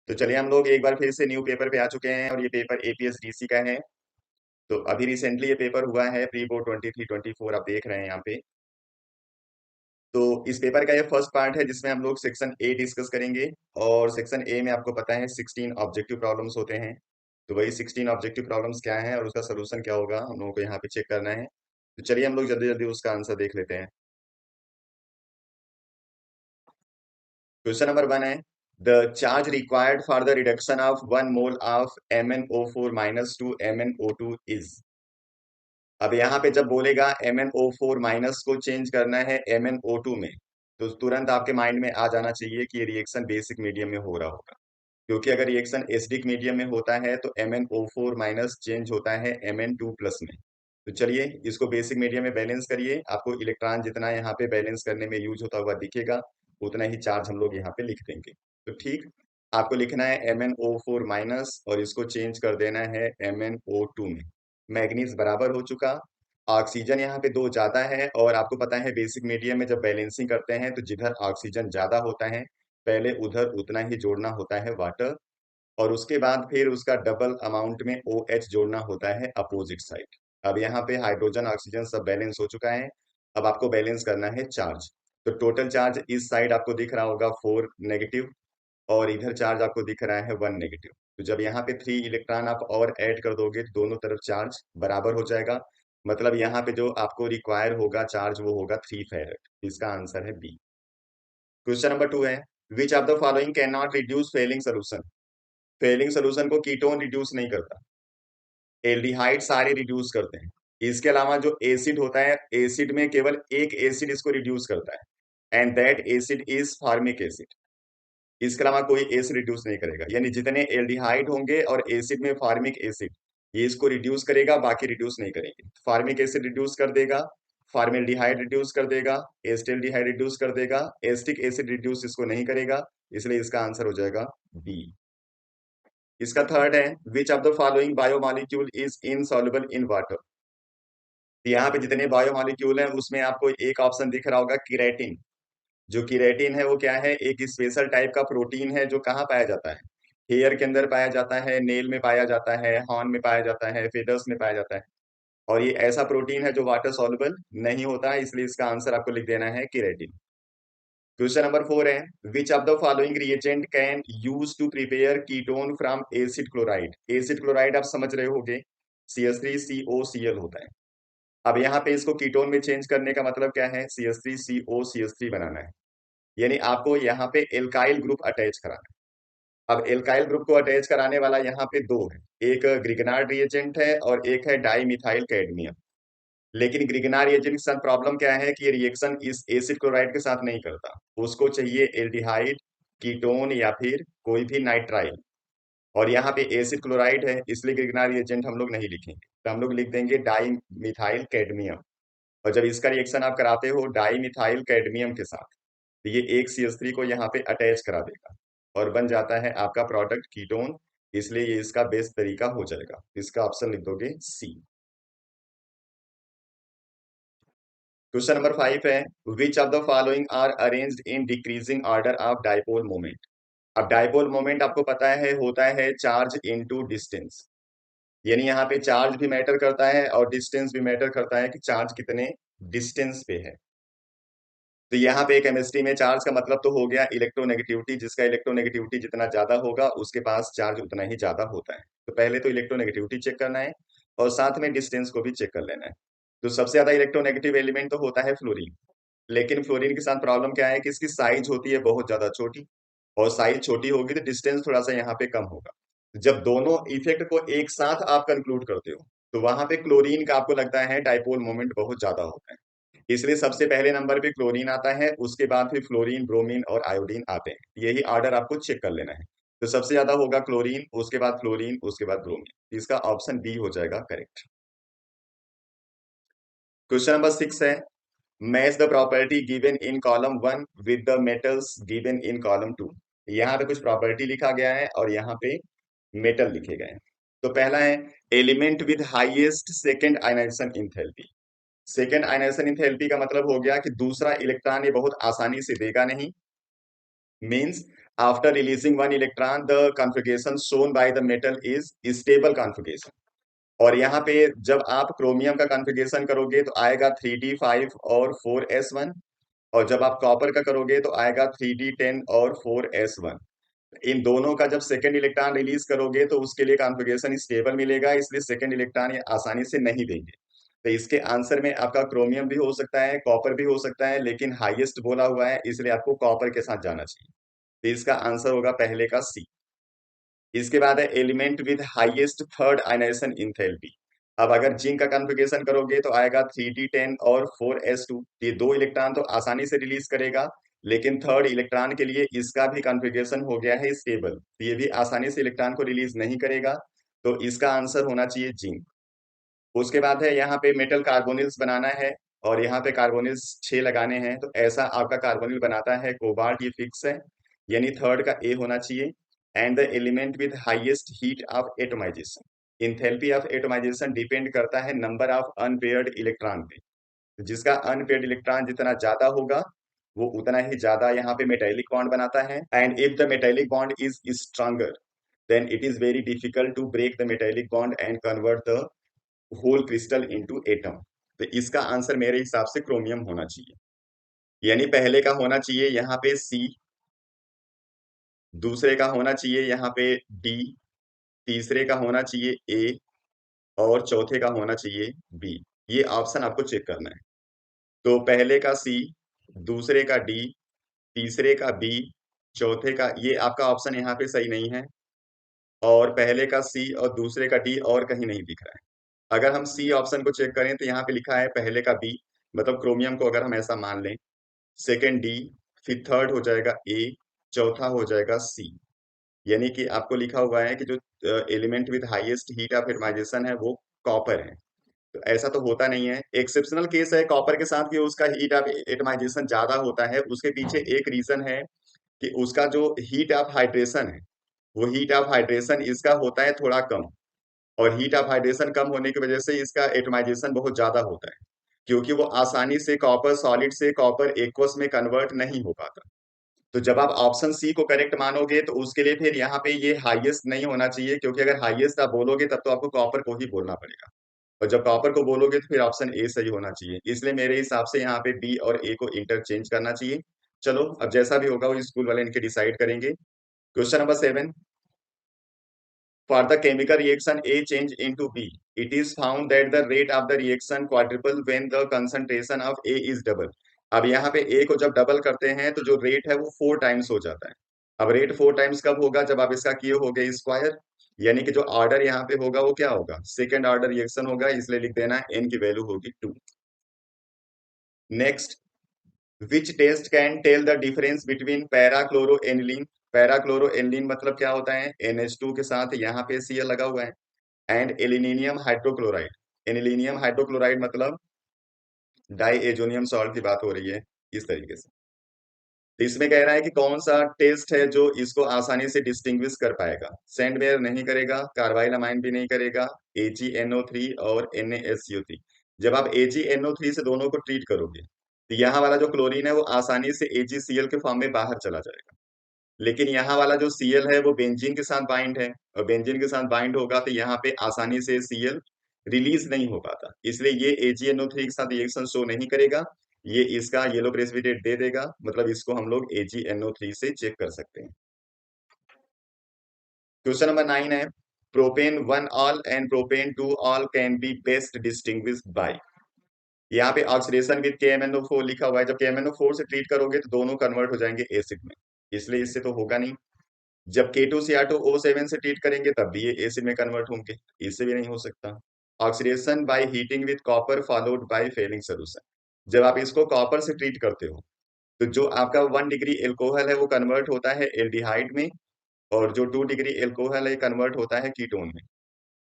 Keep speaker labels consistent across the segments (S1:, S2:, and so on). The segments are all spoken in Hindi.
S1: तो चलिए हम लोग एक बार फिर से न्यू पेपर पे आ चुके हैं और ये पेपर एपीएसडीसी का है। तो अभी रिसेंटली ये पेपर हुआ है प्री बोर्ड 23-24 आप देख रहे हैं यहाँ पे। तो इस पेपर का ये फर्स्ट पार्ट है जिसमें हम लोग सेक्शन ए डिस्कस करेंगे। और सेक्शन ए में आपको पता है 16 ऑब्जेक्टिव प्रॉब्लम्स होते हैं। तो वही 16 ऑब्जेक्टिव प्रॉब्लम्स क्या है और उसका सोल्यूशन क्या होगा हम लोगों को यहाँ पे चेक करना है। तो चलिए हम लोग जल्दी जल्दी उसका आंसर देख लेते हैं। क्वेश्चन नंबर 1 है the charge required for the reduction of 1 mole of MnO4 minus two MnO2 is. अब यहाँ पे जब बोलेगा MnO4 माइनस को चेंज करना है MnO2 में, तो तुरंत आपके माइंड में आ जाना चाहिए कि ये रिएक्शन बेसिक मीडियम में हो रहा होगा। क्योंकि अगर रिएक्शन एसिडिक मीडियम में होता है तो MnO4 माइनस चेंज होता है Mn2 प्लस में। तो चलिए इसको बेसिक मीडियम में बैलेंस करिए। आपको इलेक्ट्रॉन जितना यहाँ पे बैलेंस करने में यूज होता हुआ दिखेगा उतना ही चार्ज हम लोग यहाँ पे लिख देंगे। तो ठीक, आपको लिखना है MnO4 माइनस और इसको चेंज कर देना है MnO2 में। मैग्नीज बराबर हो चुका। ऑक्सीजन यहाँ पे 2 ज्यादा है और आपको पता है बेसिक मीडियम में जब बैलेंसिंग करते हैं तो जिधर ऑक्सीजन ज्यादा होता है पहले उधर उतना ही जोड़ना होता है वाटर, और उसके बाद फिर उसका डबल अमाउंट में OH जोड़ना होता है अपोजिट साइड। अब यहाँ पे हाइड्रोजन ऑक्सीजन सब बैलेंस हो चुका है। अब आपको बैलेंस करना है चार्ज। तो टोटल चार्ज इस साइड आपको दिख रहा होगा 4 नेगेटिव और इधर चार्ज आपको दिख रहा है 1 नेगेटिव। तो जब यहाँ पे 3 इलेक्ट्रॉन आप और ऐड कर दोगे तो दोनों तरफ चार्ज बराबर हो जाएगा। मतलब यहाँ पे जो आपको रिक्वायर होगा चार्ज वो होगा 3 फेरेड। इसका आंसर है बी। क्वेश्चन नंबर 2 है which of the following can not reduce Fehling solution. Fehling solution को कीटोन रिड्यूस नहीं करता, एल्डिहाइड सारे रिड्यूस करते हैं। इसके अलावा जो एसिड होता है एसिड में केवल एक एसिड इसको रिड्यूस करता है and that acid is formic acid. इसके अलावा कोई एसिड रिड्यूस नहीं करेगा, यानी जितने एल्डिहाइड होंगे और एसिड में फार्मिक एसिड ये इसको रिड्यूस करेगा, बाकी रिड्यूस नहीं करेंगे। फार्मिक एसिड रिड्यूस कर देगा, फार्मेल्डिहाइड रिड्यूस कर देगा, एस्टेल्डिहाइड रिड्यूस कर देगा, एस्टिक एसिड रिड्यूस इसको नहीं करेगा। इसलिए इसका आंसर हो जाएगा बी। इसका थर्ड है which of the following biomolecule is insoluble in water. यहाँ पे जितने बायोमॉलिक्यूल हैं उसमें आपको एक ऑप्शन दिख रहा होगा किरेटिन। जो किरेटिन है वो क्या है, एक स्पेशल टाइप का प्रोटीन है जो कहाँ पाया जाता है, हेयर के अंदर पाया जाता है, नेल में पाया जाता है, हॉर्न में पाया जाता है, फेदर्स में पाया जाता है। और ये ऐसा प्रोटीन है जो वाटर सॉल्युबल नहीं होता है, इसलिए इसका आंसर आपको लिख देना है किरेटिन। क्वेश्चन नंबर 4 है which of the following reagent can use to prepare ketone from acid chloride. Acid chloride आप समझ रहे होगे CH3COCl होता है। अब यहाँ पे इसको कीटोन में चेंज करने का मतलब क्या है, CH3COCH3 बनाना है, यानी आपको यहाँ पे एल्काइल ग्रुप अटैच कराना है। अब एल्काइल ग्रुप को अटैच कराने वाला यहाँ पे दो है, एक ग्रिगनार्ड रिएजेंट है और एक है डाईमिथाइल कैडमियम। लेकिन ग्रिगनार्ड रिएजेंट के साथ प्रॉब्लम क्या है कि ये रिएक्शन इस एसिड क्लोराइड के साथ नहीं करता, उसको चाहिए एल्डिहाइड, कीटोन या फिर कोई भी नाइट्राइल। और यहाँ पे एसिड क्लोराइड है इसलिए ग्रिगनार्ड रिएजेंट हम लोग नहीं लिखेंगे, तो हम लोग लिख देंगे डाईमिथाइल कैडमियम। और जब इसका रिएक्शन आप कराते हो डाईमिथाइल कैडमियम के साथ तो ये एक CH3 को यहाँ पे अटैच करा देगा और बन जाता है आपका प्रोडक्ट कीटोन। इसलिए ये इसका बेस्ट तरीका हो जाएगा। इसका ऑप्शन लिख दोगे सी। क्वेश्चन नंबर 5 है which of the following are arranged in decreasing order of dipole moment. अब डाइपोल मोमेंट आपको पता है होता है चार्ज इनटू डिस्टेंस, यानी यहाँ पे चार्ज भी मैटर करता है और डिस्टेंस भी मैटर करता है कि चार्ज कितने डिस्टेंस पे है। तो यहाँ पे केमिस्ट्री में चार्ज का मतलब तो हो गया इलेक्ट्रोनेगेटिविटी, जिसका इलेक्ट्रोनेगेटिविटी जितना ज्यादा होगा उसके पास चार्ज उतना ही ज्यादा होता है। तो पहले तो इलेक्ट्रोनेगेटिविटी चेक करना है और साथ में डिस्टेंस को भी चेक कर लेना है। तो सबसे ज्यादा इलेक्ट्रोनेगेटिव एलिमेंट तो होता है फ्लोरीन। लेकिन फ्लोरीन के साथ प्रॉब्लम क्या है कि इसकी साइज होती है बहुत ज्यादा छोटी, और साइज छोटी होगी तो डिस्टेंस थोड़ा सा यहाँ पे कम होगा। जब दोनों इफेक्ट को एक साथ आप कंक्लूड करते हो तो वहां पे क्लोरीन का आपको लगता है डाइपोल मोमेंट बहुत ज्यादा होता है, इसलिए सबसे पहले नंबर पे क्लोरीन आता है, उसके बाद फिर फ्लोरीन, ब्रोमीन और आयोडीन आते हैं। यही ऑर्डर आपको चेक कर लेना है। तो सबसे ज्यादा होगा क्लोरीन, उसके बाद फ्लोरीन, उसके बाद ब्रोमीन। इसका ऑप्शन बी हो जाएगा करेक्ट। क्वेश्चन नंबर 6 है match the property given in column 1 with the metals given in column 2। यहाँ पे कुछ प्रॉपर्टी लिखा गया है और यहाँ पे मेटल लिखे गए हैं। तो पहला है element with highest second ionisation enthalpy. Second ionisation enthalpy का मतलब हो गया कि दूसरा इलेक्ट्रॉन ये बहुत आसानी से देगा नहीं। Means after releasing one electron the configuration shown by the metal is stable configuration. और यहाँ पे जब आप क्रोमियम का कॉन्फ़िगरेशन करोगे तो आएगा 3d5 और 4s1। और जब आप कॉपर का करोगे तो आएगा 3d10 और 4s1। इन दोनों का जब सेकंड इलेक्ट्रॉन रिलीज करोगे तो उसके लिए कॉन्फ़िगरेशन स्टेबल मिलेगा, इसलिए सेकंड इलेक्ट्रॉन ये आसानी से नहीं देंगे। तो इसके आंसर में आपका क्रोमियम भी हो सकता है, कॉपर भी हो सकता है, लेकिन हाईएस्ट बोला हुआ है इसलिए आपको कॉपर के साथ जाना चाहिए। तो इसका आंसर होगा पहले का सी। इसके बाद है element with highest third ionisation enthalpy. अब अगर जिंक का कॉन्फ़िगरेशन करोगे तो आएगा 3d10 और 4s2। ये दो इलेक्ट्रॉन तो आसानी से रिलीज करेगा, लेकिन थर्ड इलेक्ट्रॉन के लिए इसका भी कॉन्फ़िगरेशन हो गया है स्टेबल, तो ये भी आसानी से इलेक्ट्रॉन को रिलीज नहीं करेगा। तो इसका आंसर होना चाहिए जिंक। उसके बाद है यहाँ पे मेटल कार्बोनिल्स बनाना है, और यहाँ पे कार्बोनिल्स 6 लगाने हैं, तो ऐसा आपका कार्बोनिल बनाता है कोबाल्ट, ये फिक्स है, यानी थर्ड का ए होना चाहिए। And the element with highest heat of atomisation. Enthalpy of atomisation depend करता है नंबर ऑफ अनपेयर्ड इलेक्ट्रॉन पे। तो जिसका अनपेयर्ड इलेक्ट्रॉन जितना ज्यादा होगा वो उतना ही ज्यादा यहाँ पे मेटालिक बॉन्ड बनाता है। And if the metallic bond is stronger then it is very difficult to break the metallic bond and convert the whole crystal into atom. तो इसका आंसर मेरे हिसाब से क्रोमियम होना चाहिए, यानी पहले का होना चाहिए यहाँ पे सी, दूसरे का होना चाहिए यहाँ पे डी, तीसरे का होना चाहिए ए, और चौथे का होना चाहिए बी। ये ऑप्शन आपको चेक करना है। तो पहले का सी, दूसरे का डी, तीसरे का बी, चौथे का, ये आपका ऑप्शन यहाँ पे सही नहीं है। और पहले का सी और दूसरे का डी और कहीं नहीं दिख रहा है। अगर हम सी ऑप्शन को चेक करें तो यहाँ पे लिखा है पहले का बी, मतलब क्रोमियम को अगर हम ऐसा मान लें, सेकेंड डी, फिर थर्ड हो जाएगा ए, चौथा हो जाएगा सी। यानी कि आपको लिखा हुआ है कि जो element with highest heat of atomisation है वो कॉपर है। तो ऐसा तो होता नहीं है, एक्सेप्शनल केस है कॉपर के साथ कि उसका हीट ऑफ एटमाइजेशन ज्यादा होता है। उसके पीछे एक रीजन है कि उसका जो हीट ऑफ हाइड्रेशन है, वो हीट ऑफ हाइड्रेशन इसका होता है थोड़ा कम। और हीट ऑफ हाइड्रेशन कम होने की वजह से इसका एटमाइजेशन बहुत ज्यादा होता है, क्योंकि वो आसानी से कॉपर सॉलिड से कॉपर एक्वस में कन्वर्ट नहीं हो पाता। तो जब आप ऑप्शन सी को करेक्ट मानोगे तो उसके लिए फिर यहाँ पे ये हाईएस्ट नहीं होना चाहिए, क्योंकि अगर हाईएस्ट आप बोलोगे तब तो आपको कॉपर को ही बोलना पड़ेगा। और जब कॉपर को बोलोगे तो फिर ऑप्शन ए सही होना चाहिए, इसलिए मेरे हिसाब से यहाँ पे बी और ए को इंटरचेंज करना चाहिए। चलो अब जैसा भी होगा वो स्कूल वाले इनके डिसाइड करेंगे। Question number 7। For the chemical reaction A change into B, it is found that the rate of the reaction quadruple when the concentration of A is double। अब यहाँ पे A को जब डबल करते हैं तो जो रेट है वो 4 टाइम्स हो जाता है। अब रेट 4 टाइम्स कब होगा? जब आप इसका किए होगे स्क्वायर, यानी कि जो ऑर्डर यहाँ पे होगा वो क्या होगा? सेकेंड ऑर्डर रिएक्शन होगा, इसलिए लिख देना n की वैल्यू होगी 2। Next, which test can tell the difference between parachloroaniline. Parachloroaniline मतलब क्या होता है? NH2 के साथ यहाँ पे Cl लगा हुआ है। And anilinium hydrochloride. Anilinium hydrochloride मतलब डाई एजोनियम सॉल्ट की बात हो रही है इस तरीके से। तो इसमें कह रहा है कि कौन सा टेस्ट है जो इसको आसानी से डिस्टिंग्विश कर पाएगा। सैंडवेयर नहीं करेगा, कार्बाइल अमाइन भी नहीं करेगा, AgNO3 और NaSCO3। जब आप AgNO3 से दोनों को ट्रीट करोगे तो यहाँ वाला जो क्लोरीन है वो आसानी से AgCl के फॉर्म में बाहर चला जाएगा। लेकिन यहाँ वाला जो Cl है वो बेंजीन के साथ बाइंड है, और बेंजीन के साथ बाइंड होगा तो यहाँ पे आसानी से Cl रिलीज नहीं हो पाता, इसलिए ये AgNO3 के साथ रिएक्शन शो नहीं करेगा। ये इसका येलो प्रेसिपिटेट दे देगा, मतलब इसको हम लोग AgNO3 से चेक कर सकते हैं। क्वेश्चन नंबर 9 है, propane 1 all and propane 2 all can be best distinguished by. यहाँ पे ऑक्सीडेशन विद KMnO4 लिखा हुआ है, जब KMnO4 से ट्रीट करोगे तो दोनों कन्वर्ट हो जाएंगे एसिड में, इसलिए इससे तो होगा नहीं। जब K2Cr2O7 से ट्रीट करेंगे तब भी ये एसिड में कन्वर्ट होंगे, इससे भी नहीं हो सकता। Oxidation by heating with copper followed by Fehling solution. जब आप इसको कॉपर से ट्रीट करते हो तो जो आपका 1 डिग्री एल्कोहल है वो कन्वर्ट होता है एल्डिहाइड में, और जो 2 डिग्री एल्कोहल है कन्वर्ट होता है कीटोन में।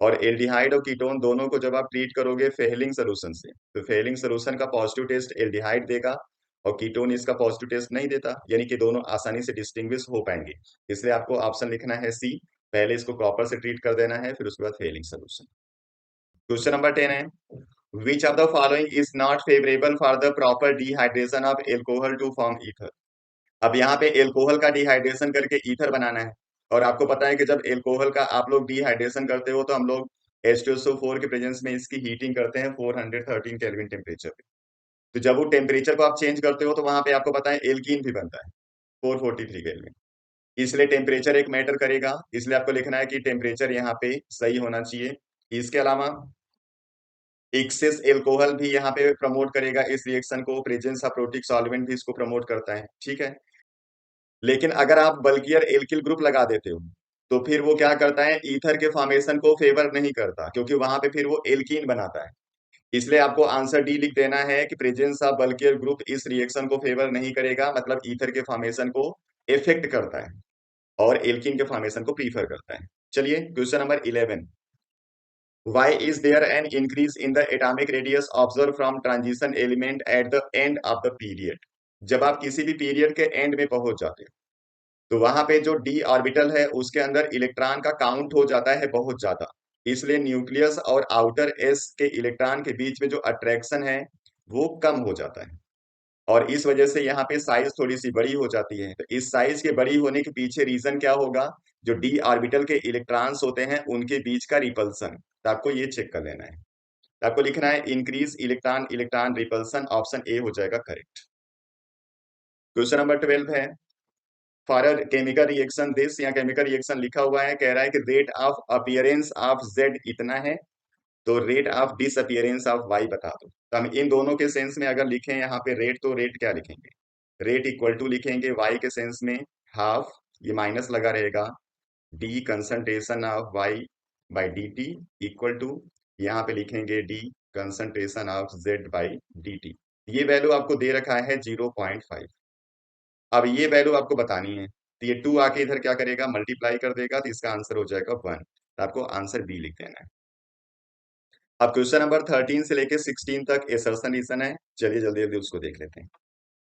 S1: और एल्डिहाइड और कीटोन दोनों को जब आप ट्रीट करोगे फेलिंग सोल्यूशन से, तो फेलिंग सोल्यूशन का पॉजिटिव टेस्ट एल्डिहाइड देगा और कीटोन इसका पॉजिटिव टेस्ट नहीं देता, यानी कि दोनों आसानी से डिस्टिंग्विश हो पाएंगे। इसलिए आपको ऑप्शन लिखना है सी, पहले इसको कॉपर से ट्रीट कर देना है, फिर उसके बाद फेलिंग सोल्यूशन। क्वेश्चन नंबर 10 है, which of the following is not favourable for the proper dehydration of alcohol to form ether. अब यहाँ पे एल्कोहल का डिहाइड्रेशन करके ईथर बनाना है। और आपको पता है कि जब एल्कोहल का आप लोग डिहाइड्रेशन करते हो तो हम लोग H2SO4 के प्रेजेंस में इसकी हीटिंग करते हैं 413 केल्विन टेम्परेचर पे। तो जब वो टेम्परेचर को आप चेंज करते हो तो वहां पे आपको पता है एल्कीन भी बनता है 443 केल्विन। इसलिए टेम्परेचर एक मैटर करेगा, इसलिए आपको लिखना है कि टेम्परेचर यहाँ पे सही होना चाहिए। इसके अलावा एक्सेस एल्कोहल भी यहाँ पे प्रमोट करेगा इस रिएक्शन को, प्रेजेंस ऑफ प्रोटिक सॉल्वेंट भी इसको प्रमोट करता है, ठीक है। लेकिन अगर आप बल्कियर एल्किल ग्रुप लगा देते हो तो फिर वो क्या करता है, ईथर के फॉर्मेशन को फेवर नहीं करता, क्योंकि वहां पे फिर वो एल्कीन बनाता है। इसलिए आपको आंसर डी लिख देना है कि प्रेजेंस ऑफ बल्कियर ग्रुप इस रिएक्शन को फेवर नहीं करेगा, मतलब ईथर के फॉर्मेशन को इफेक्ट करता है और एल्कीन के फॉर्मेशन को प्रीफर करता है। चलिए question number 11, Why is there an increase in the atomic radius observed from transition element at the end of the period? जब आप किसी भी पीरियड के एंड में पहुंच जाते हो तो वहां पे जो डी ऑर्बिटल है उसके अंदर इलेक्ट्रॉन का काउंट हो जाता है बहुत ज्यादा। इसलिए न्यूक्लियस और आउटर एस के इलेक्ट्रॉन के बीच में जो अट्रैक्शन है वो कम हो जाता है, और इस वजह से यहाँ पे साइज थोड़ी सी बड़ी हो जाती है। तो इस साइज के बड़ी होने के पीछे रीजन क्या होगा, जो डी ऑर्बिटल के इलेक्ट्रॉन्स होते हैं उनके बीच का रिपल्सन। तो आपको ये चेक कर लेना है। तो आपको लिखना है increase electron electron repulsion, option A हो जाएगा करेक्ट। क्वेश्चन नंबर 12 है, for a chemical reaction this, यहाँ केमिकल रिएक्शन लिखा हुआ है, कह रहा है कि rate of appearance of Z इतना है, तो rate of disappearance of Y बता दो। तो हम इन दोनों के सेंस में अगर लिखें यहाँ पे रेट, तो रेट क्या लिखेंगे, रेट इक्वल टू लिखेंगे वाई के सेंस में हाफ, ये माइनस लगा रहेगा, D concentration of Y by D T equal to, यहाँ पे लिखेंगे D concentration of Z by D T. ये वैल्यू आपको दे रखा है 0.5। अब ये वैल्यू आपको बतानी है, तो ये 2 आके इधर क्या करेगा, मल्टीप्लाई कर देगा, तो इसका आंसर हो जाएगा 1। तो आपको आंसर बी लिख देना है। अब क्वेश्चन नंबर 13 से लेके 16 तक एसर्शन रीजन है, चलिए जल्दी जल्दी उसको देख लेते हैं।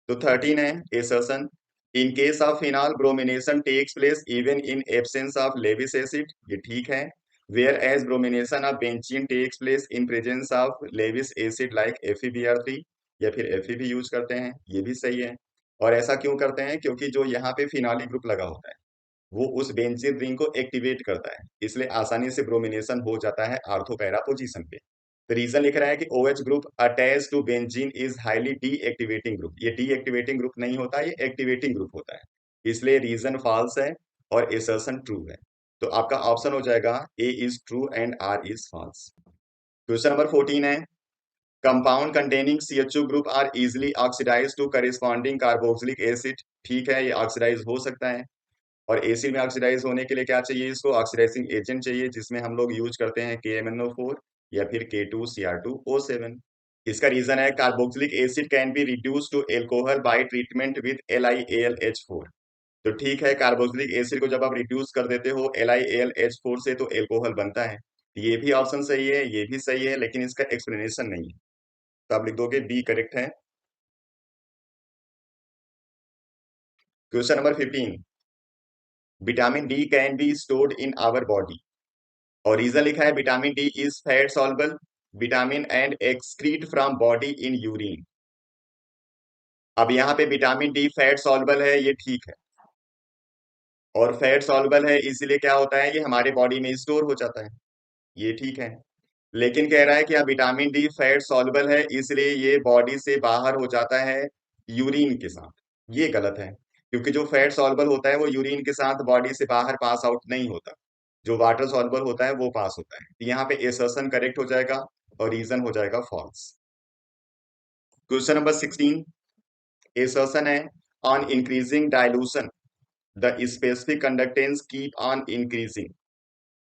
S1: तो 13 है assertion, in case of phenol bromination takes place even in absence of Lewis acid, ये ठीक है। Whereas bromination of benzene takes place in presence of Lewis acid like FeBr3, या फिर Fe भी यूज करते हैं, ये भी सही है। और ऐसा क्यों करते हैं, क्योंकि जो यहाँ पे फिनॉलिक ग्रुप लगा होता है वो उस बेंजीन रिंग को एक्टिवेट करता है, इसलिए आसानी से ब्रोमिनेशन हो जाता है आर्थो पैरा पोजीशन पे। तो रीजन लिख रहा है कि OH group attach to benzene is highly deactivating group, ये डीएक्टिवेटिंग ग्रुप नहीं होता, ये एक्टिवेटिंग ग्रुप होता है, इसलिए रीजन फॉल्स है और एसर्शन ट्रू है। तो आपका ऑप्शन हो जाएगा A is true and R is false. Question number 14 है, compound containing CHO group are easily oxidise to corresponding carboxylic acid, ठीक है, ये ऑक्सीडाइज हो सकता है। और एसिड में ऑक्सीडाइज होने के लिए क्या चाहिए, इसको ऑक्सीडाइजिंग एजेंट चाहिए, जिसमें हम लोग यूज करते हैं KMnO4 या फिर K2Cr2O7। इसका रीजन है carboxylic acid can be reduce to alcohol by treatment with LiAlH4। तो ठीक है, कार्बोक्सिलिक एसिड को जब आप रिड्यूस कर देते हो LiAlH4 से तो एल्कोहल बनता है। ये भी ऑप्शन सही है, ये भी सही है, लेकिन इसका एक्सप्लेनेशन नहीं है, तो आप लिख दोगे बी करेक्ट है। Question number 15, vitamin D can be stored in our body, और रीजन लिखा है vitamin D is fat soluble vitamin and excrete from body in urine. अब यहाँ पे विटामिन डी फैट सॉल्युबल है, ये ठीक है, और फैट सॉल्युबल है इसीलिए क्या होता है, ये हमारे बॉडी में स्टोर हो जाता है, ये ठीक है। लेकिन कह रहा है कि विटामिन डी फैट सॉल्युबल है इसलिए ये बॉडी से बाहर हो जाता है यूरिन के साथ, ये गलत है, क्योंकि जो फैट सॉल्युबल होता है वो यूरिन के साथ बॉडी से बाहर पास आउट नहीं होता, जो वाटर सॉल्युबल होता है वो पास होता है। यहाँ पे एसर्शन करेक्ट हो जाएगा और रीजन हो जाएगा फॉल्स। क्वेश्चन नंबर 16, एसर्शन है, on increasing dilution the specific conductance keep on increasing.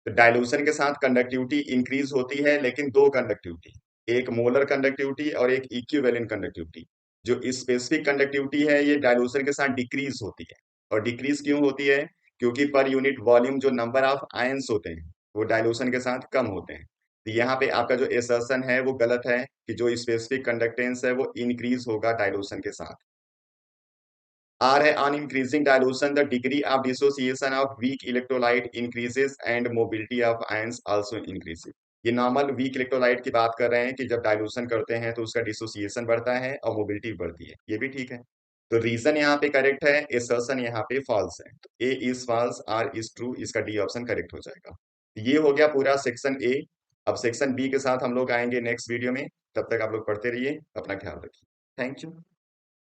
S1: तो डाइल्यूशन के साथ कंडक्टिविटी इंक्रीज होती है, लेकिन दो कंडक्टिविटी, एक मोलर कंडक्टिविटी और एक इक्विवेलेंट कंडक्टिविटी। जो स्पेसिफिक कंडक्टिविटी है ये डाइल्यूशन के साथ डिक्रीज होती है, और डिक्रीज क्यों होती है, क्योंकि पर यूनिट वॉल्यूम जो नंबर ऑफ आयंस होते हैं वो डाइल्यूशन के साथ कम होते हैं। तो यहाँ पे आपका जो एसर्शन है वो गलत है, कि जो स्पेसिफिक कंडक्टेंस है वो इंक्रीज होगा डाइल्यूशन के साथ। R है, on increasing dilution the degree of dissociation of weak electrolyte increases and mobility of ions also increases। ये नॉर्मल वीक इलेक्ट्रोलाइट की बात कर रहे हैं कि जब डाइल्यूशन करते हैं तो उसका डिसोसिएशन बढ़ता है और मोबिलिटी बढ़ती है, ये भी ठीक है। तो रीजन यहाँ पे करेक्ट है, असर्शन यहाँ पे फॉल्स है। तो A is false, R is true, इसका डी ऑप्शन करेक्ट हो जाएगा। ये हो गया पूरा सेक्शन ए। अब सेक्शन बी के साथ हम लोग आएंगे नेक्स्ट वीडियो में। तब तक आप लोग पढ़ते रहिए, अपना ख्याल रखिए। Thank you.